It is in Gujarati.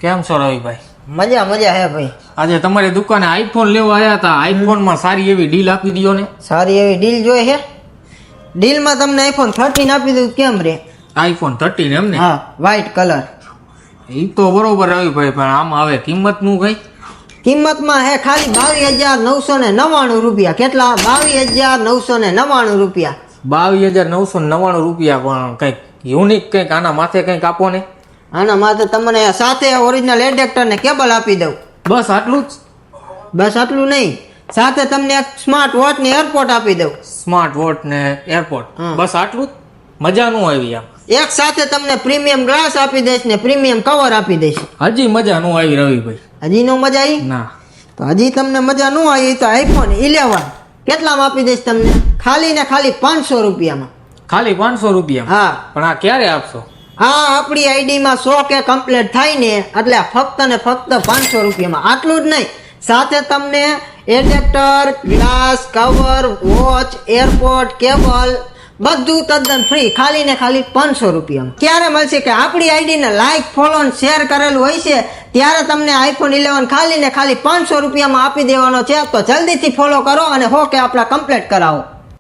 કેમ છો રવિભાઈ? મજા મજા હે ભાઈ. આજે તમારી દુકાને આઈફોન લેવા આવ્યા હતા. આઈફોન માં સારી એવી ડીલ આપી દો ને. સારી એવી ડીલ જોઈએ છે. ડીલમાં તમને આઈફોન 13 આપી દઉં કેમ રે? આઈફોન 13 એમ ને? હા, વ્હાઈટ કલર. એ તો બરોબર રવિભાઈ, પણ આમાં હવે કિંમત નું કઈ? કિંમતમાં હે ખાલી 22,999 રૂપિયા. કેટલા? 22,999 રૂપિયા. 22,999 રૂપિયા. પણ કઈક યુનિક કઈક આના માથે કઈક આપો ને. આના માથે તમને સાથે ઓરિજિનલ એડેપ્ટર ને કેબલ આપી દઉં. બસ આટલું જ? બસ આટલું નહીં, સાથે તમને એક સ્માર્ટ વોચ ને એરપોર્ટ આપી દઉં. સ્માર્ટ વોચ ને એરપોર્ટ? બસ આટલું જ? મજા નું આવી આમ? એક સાથે તમને પ્રીમિયમ ગ્લાસ આપી દઈશ ને પ્રીમિયમ કવર આપી દઈશ. હજી મજા નું આવી રવિભાઈ? હજી નો મજા આવી? ના. તો હજી તમને મજા નો આવી તો આઈફોન 11 કેટલામાં આપી દઈશ તમને? ખાલી ને ખાલી 500 રૂપિયામાં. ખાલી 500 રૂપિયા? હા. પણ આ ક્યારે આપશો? હા, આપણી આઈડીમાં 100K કમ્પ્લીટ થાય ને એટલે ફક્ત ને ફક્ત 500 રૂપિયામાં. આટલું જ નહીં, સાથે તમને adapter, glass, cover, watch, airport, cable બધું તદ્દન ફ્રી, ખાલી ને ખાલી 500 રૂપિયામાં. ક્યારે મળશે કે આપણી આઈડીને લાઈક, ફોલો અને શેર કરેલું હોય છે ત્યારે તમને આઈફોન 11 ખાલી ને ખાલી 500 રૂપિયામાં આપી દેવાનો છે. તો જલ્દીથી ફોલો કરો અને 100K આપણા કમ્પ્લીટ કરાવો.